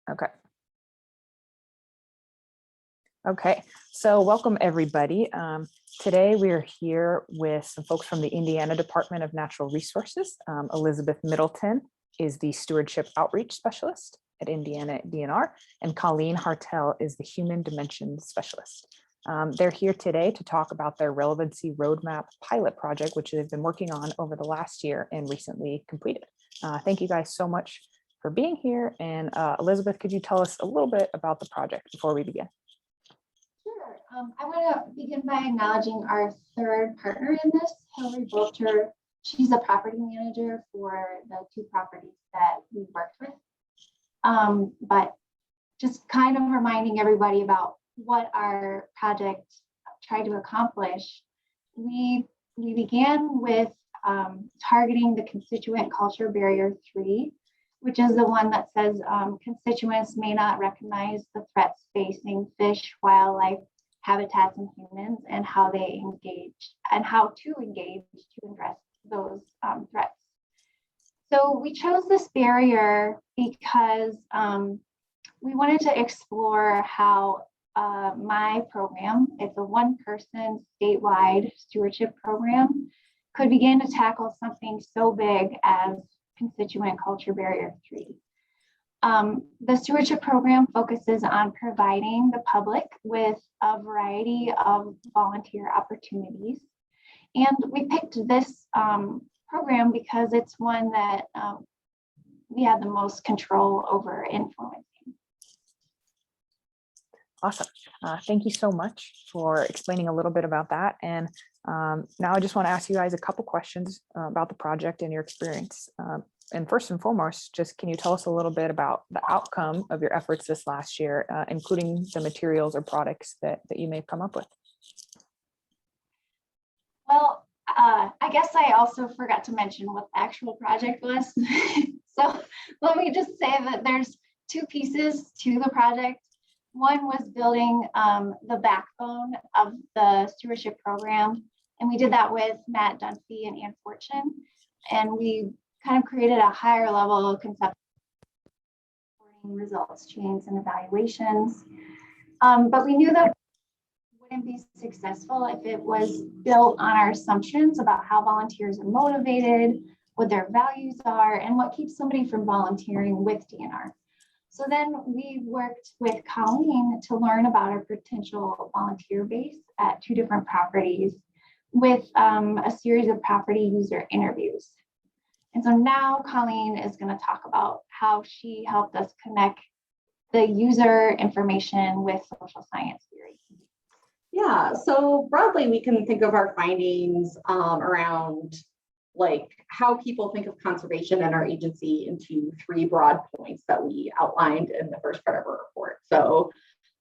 Okay. Okay, so welcome everybody. Today we are here with some folks from the Indiana Department of Natural Resources. Elizabeth Middleton is the Stewardship Outreach Specialist at Indiana DNR, and Colleen Hartel is the Human Dimensions Specialist. They're here today to talk about their Relevancy Roadmap Pilot Project, which they've been working on over the last year and recently completed. Thank you guys so much for being here. And Elizabeth, could you tell us a little bit about the project before we begin? Sure. I want to begin by acknowledging our third partner in this, Hillary Bolter. She's a property manager for the two properties that we worked with. But just kind of reminding everybody about what our project tried to accomplish. We began with targeting the constituent culture barrier 3, which is the one that says constituents may not recognize the threats facing fish, wildlife, habitats, and humans, and how they engage and how to engage to address those threats. So we chose this barrier because we wanted to explore how my program, it's a one-person statewide stewardship program, could begin to tackle something so big as constituent culture barrier 3. The stewardship program focuses on providing the public with a variety of volunteer opportunities. And we picked this program because it's one that we have the most control over influencing. Awesome. Thank you so much for explaining a little bit about that. And now I just want to ask you guys a couple questions about the project and your experience. And first and foremost, just can you tell us a little bit about the outcome of your efforts this last year, including the materials or products that you may have come up with? Well, I guess I also forgot to mention what the actual project was. So let me just say that there's two pieces to the project. One was building the backbone of the stewardship program. And we did that with Matt Dunphy and Ann Fortune. And we kind of created a higher level concept results chains and evaluations. But we knew that wouldn't be successful if it was built on our assumptions about how volunteers are motivated, what their values are, and what keeps somebody from volunteering with DNR. So then we worked with Colleen to learn about our potential volunteer base at 2 different properties with a series of property user interviews. And so now Colleen is going to talk about how she helped us connect the user information with social science theory. Yeah, so broadly, we can think of our findings around like how people think of conservation and our agency into 3 broad points that we outlined in the first part of our report. So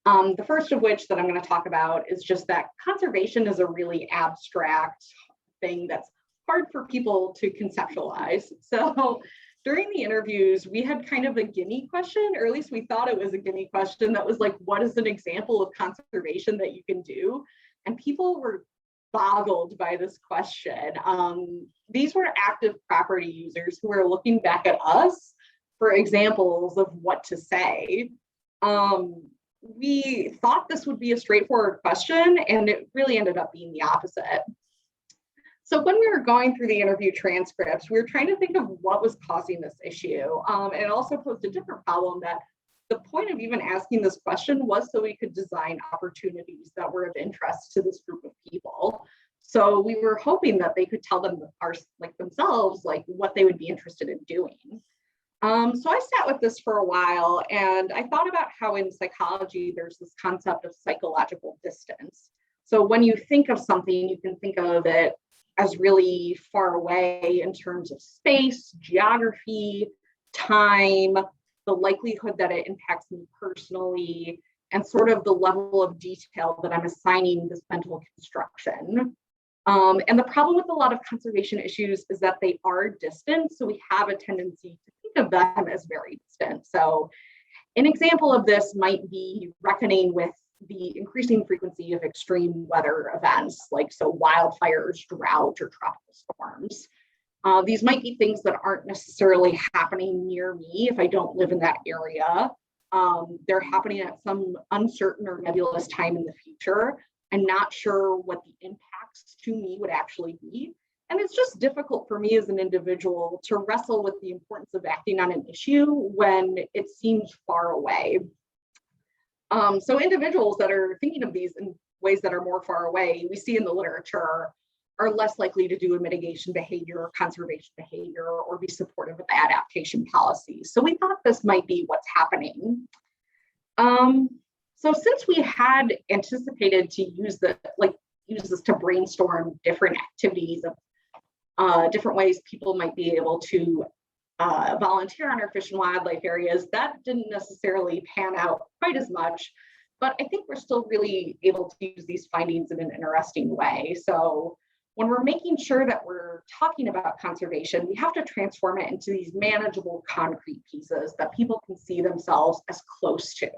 the first of which that I'm going to talk about is just that conservation is a really abstract thing that's hard for people to conceptualize. So during the interviews, we had kind of a gimme question, or at least we thought it was a gimme question that was like, what is an example of conservation that you can do? And people were boggled by this question. These were active property users who were looking back at us for examples of what to say. We thought this would be a straightforward question, and it really ended up being the opposite. So when we were going through the interview transcripts, we were trying to think of what was causing this issue. And it also posed a different problem that the point of even asking this question was so we could design opportunities that were of interest to this group of people. So we were hoping that they could tell them themselves what they would be interested in doing. So I sat with this for a while, and I thought about how in psychology, there's this concept of psychological distance. So when you think of something, you can think of it as really far away in terms of space, geography, time, the likelihood that it impacts me personally, and sort of the level of detail that I'm assigning this mental construction. And the problem with a lot of conservation issues is that they are distant, so we have a tendency to think of them as very distant. So an example of this might be reckoning with the increasing frequency of extreme weather events, like wildfires, drought, or tropical storms. These might be things that aren't necessarily happening near me if I don't live in that area, they're happening at some uncertain or nebulous time in the future, and not sure what the impacts to me would actually be. And it's just difficult for me as an individual to wrestle with the importance of acting on an issue when it seems far away. So individuals that are thinking of these in ways that are more far away, we see in the literature, are less likely to do a mitigation behavior or conservation behavior or be supportive of adaptation policies. So we thought this might be what's happening. So since we had anticipated to use this to brainstorm different activities of different ways people might be able to volunteer on our fish and wildlife areas, that didn't necessarily pan out quite as much, but I think we're still really able to use these findings in an interesting way. So when we're making sure that we're talking about conservation, we have to transform it into these manageable concrete pieces that people can see themselves as close to.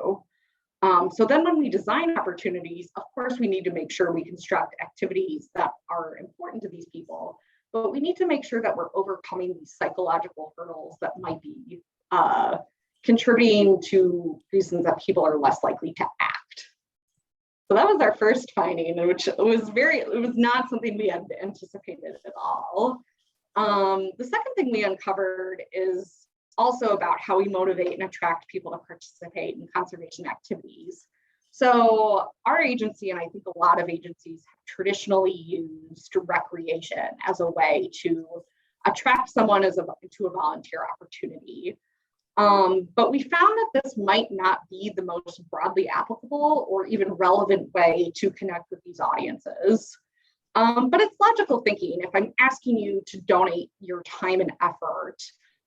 So then when we design opportunities, of course, we need to make sure we construct activities that are important to these people, but we need to make sure that we're overcoming these psychological hurdles that might be contributing to reasons that people are less likely to act. So that was our first finding, which was not something we had anticipated at all. The second thing we uncovered is also about how we motivate and attract people to participate in conservation activities. So our agency, and I think a lot of agencies, have traditionally used recreation as a way to attract someone to a volunteer opportunity. But we found that this might not be the most broadly applicable or even relevant way to connect with these audiences. But it's logical thinking. If I'm asking you to donate your time and effort,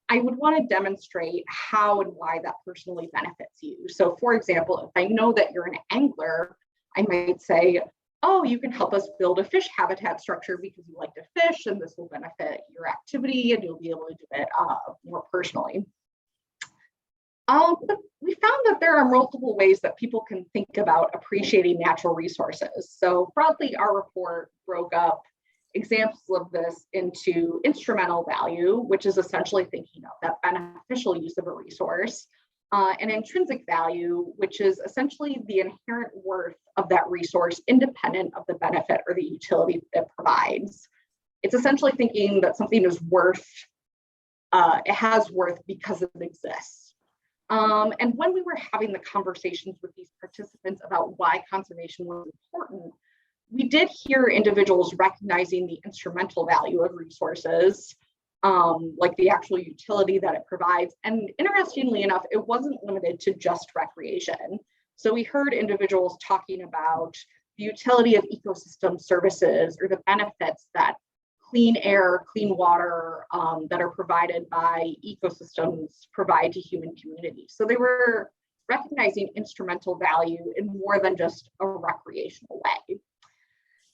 I would want to demonstrate how and why that personally benefits you. So for example, if I know that you're an angler, I might say, oh, you can help us build a fish habitat structure because you like to fish, and this will benefit your activity and you'll be able to do it more personally. But we found that there are multiple ways that people can think about appreciating natural resources. So broadly, our report broke up examples of this into instrumental value, which is essentially thinking of that beneficial use of a resource, and intrinsic value, which is essentially the inherent worth of that resource independent of the benefit or the utility it provides. It's essentially thinking that something is worth, it has worth because it exists. And when we were having the conversations with these participants about why conservation was important, we did hear individuals recognizing the instrumental value of resources, like the actual utility that it provides. And interestingly enough, it wasn't limited to just recreation. So we heard individuals talking about the utility of ecosystem services or the benefits that clean air, clean water that are provided by ecosystems provide to human communities. So they were recognizing instrumental value in more than just a recreational way.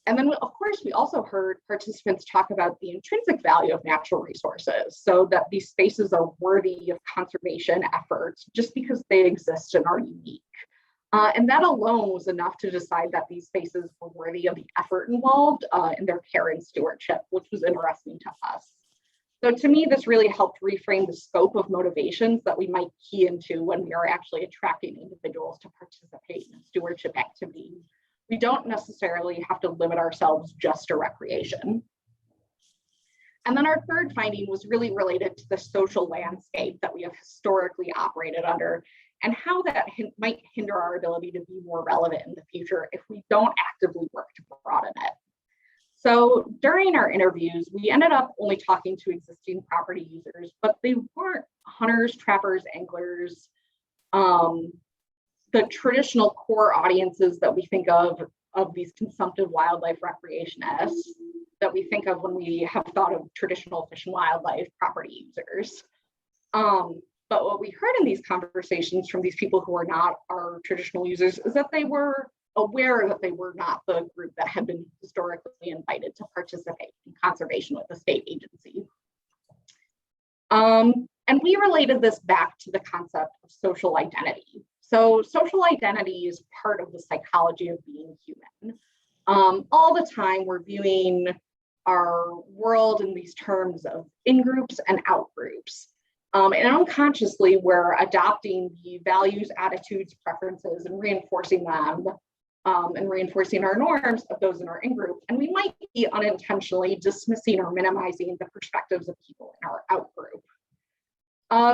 And then, of course, we also heard participants talk about the intrinsic value of natural resources, so that these spaces are worthy of conservation efforts just because they exist and are unique. And that alone was enough to decide that these spaces were worthy of the effort involved in their care and stewardship, which was interesting to us. So to me, this really helped reframe the scope of motivations that we might key into when we are actually attracting individuals to participate in stewardship activities. We don't necessarily have to limit ourselves just to recreation. And then our third finding was really related to the social landscape that we have historically operated under and how that might hinder our ability to be more relevant in the future if we don't actively work to broaden it. So during our interviews, we ended up only talking to existing property users, but they weren't hunters, trappers, anglers, the traditional core audiences that we think of these consumptive wildlife recreationists that we think of when we have thought of traditional fish and wildlife property users. But what we heard in these conversations from these people who are not our traditional users is that they were aware that they were not the group that had been historically invited to participate in conservation with the state agency. And we related this back to the concept of social identity. So social identity is part of the psychology of being human. All the time we're viewing our world in these terms of in-groups and out-groups. And unconsciously, we're adopting the values, attitudes, preferences, and reinforcing them and reinforcing our norms of those in our in-group. And we might be unintentionally dismissing or minimizing the perspectives of people in our out-group.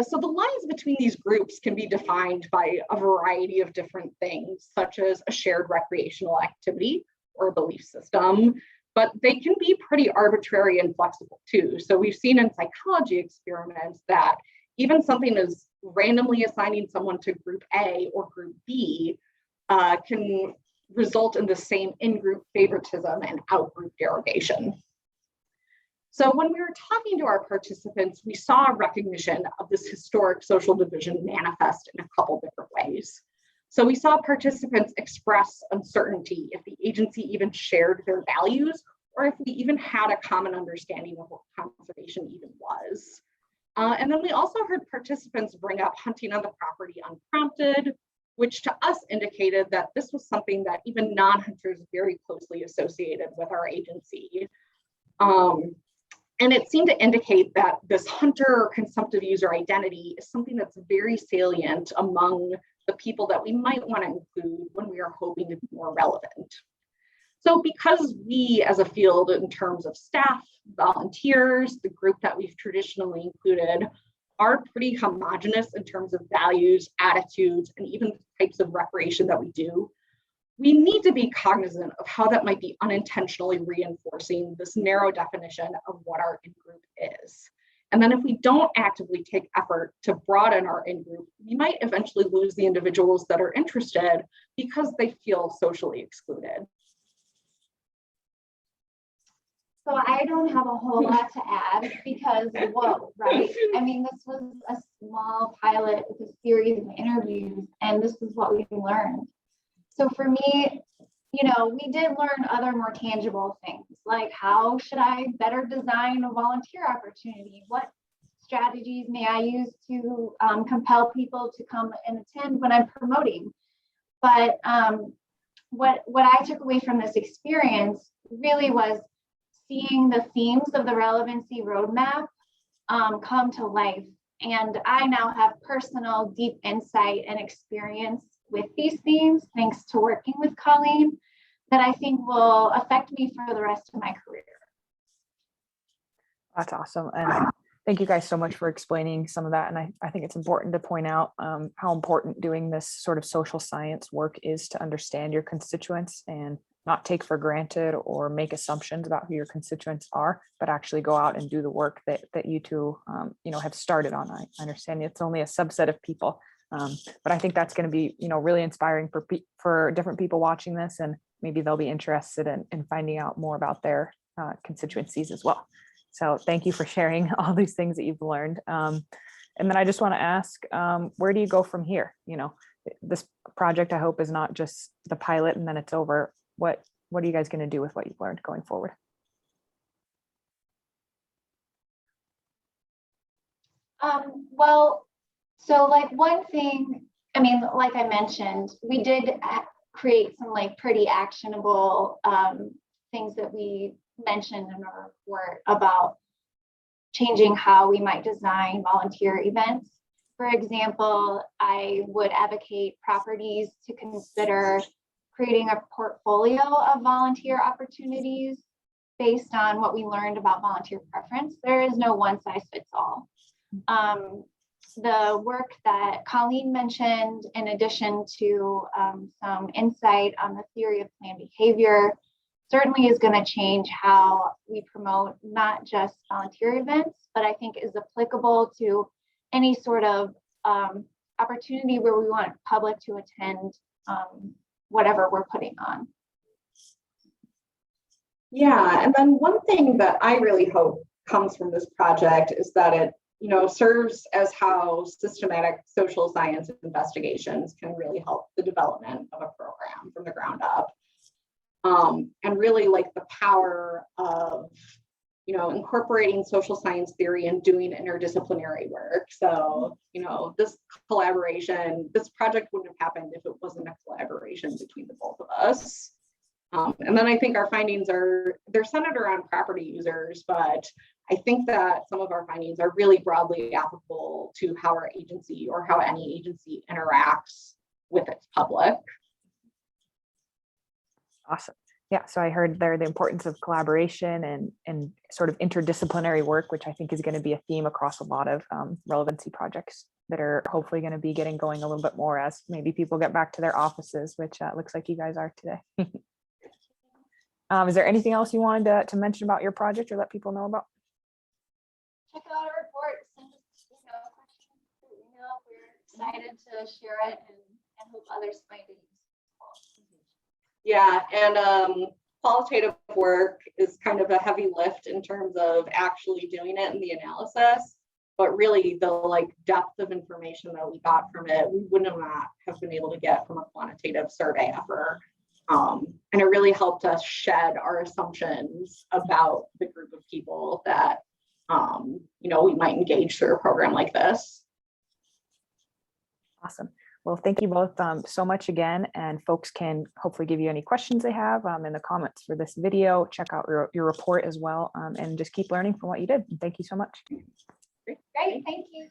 So the lines between these groups can be defined by a variety of different things, such as a shared recreational activity or a belief system, but they can be pretty arbitrary and flexible too. So we've seen in psychology experiments that even something as randomly assigning someone to group A or group B can result in the same in-group favoritism and out-group derogation. So when we were talking to our participants, we saw a recognition of this historic social division manifest in a couple different ways. So we saw participants express uncertainty if the agency even shared their values, or if we even had a common understanding of what conservation even was. And then we also heard participants bring up hunting on the property unprompted, which to us indicated that this was something that even non-hunters very closely associated with our agency. And it seemed to indicate that this hunter or consumptive user identity is something that's very salient among the people that we might want to include when we are hoping to be more relevant. So because we as a field, in terms of staff, volunteers, the group that we've traditionally included, are pretty homogenous in terms of values, attitudes, and even the types of recreation that we do, we need to be cognizant of how that might be unintentionally reinforcing this narrow definition of what our in-group is. And then if we don't actively take effort to broaden our in-group, we might eventually lose the individuals that are interested because they feel socially excluded. So I don't have a whole lot to add because, whoa, right? I mean, this was a small pilot with a series of interviews, and this is what we learned. So for me, you know, we did learn other more tangible things, like how should I better design a volunteer opportunity? What strategies may I use to compel people to come and attend when I'm promoting? But what I took away from this experience really was seeing the themes of the Relevancy Roadmap come to life. And I now have personal deep insight and experience with these themes, thanks to working with Colleen, that I think will affect me for the rest of my career. That's awesome. And thank you guys so much for explaining some of that. And I think it's important to point out how important doing this sort of social science work is to understand your constituents and not take for granted or make assumptions about who your constituents are, but actually go out and do the work that you two have started on. I understand it's only a subset of people, but I think that's going to be really inspiring for different people watching this, and maybe they'll be interested in finding out more about their constituencies as well. So thank you for sharing all these things that you've learned. And then I just want to ask, where do you go from here? This project, I hope, is not just the pilot and then it's over. What are you guys going to do with what you've learned going forward? Well, so like one thing, I mean, like I mentioned, we did create some like pretty actionable things that we mentioned in our report about changing how we might design volunteer events. For example, I would advocate properties to consider creating a portfolio of volunteer opportunities based on what we learned about volunteer preference. There is no one size fits all. The work that Colleen mentioned, in addition to some insight on the theory of planned behavior, certainly is going to change how we promote not just volunteer events, but I think is applicable to any sort of opportunity where we want public to attend whatever we're putting on. Yeah, and then one thing that I really hope comes from this project is that it serves as how systematic social science investigations can really help the development of a program from the ground up. And really like the power of incorporating social science theory and doing interdisciplinary work. So, this collaboration, this project wouldn't have happened if it wasn't a collaboration between the both of us. And then I think our findings they're centered around property users, but I think that some of our findings are really broadly applicable to how our agency or how any agency interacts with its public. Awesome. Yeah, so I heard there the importance of collaboration and sort of interdisciplinary work, which I think is going to be a theme across a lot of relevancy projects that are hopefully going to be getting going a little bit more as maybe people get back to their offices, which looks like you guys are today. Is there anything else you wanted to mention about your project or let people know about? Check out our report, send us questions through email. We're excited to share it and hope others find it useful. Yeah, and qualitative work is kind of a heavy lift in terms of actually doing it in the analysis, but really the depth of information that we got from it, we wouldn't have been able to get from a quantitative survey effort. And it really helped us shed our assumptions about the group of people that we might engage through a program like this. Awesome. Well, thank you both so much again, and folks can hopefully give you any questions they have in the comments for this video. Check out your report as well, and just keep learning from what you did. Thank you so much. Great, thank you.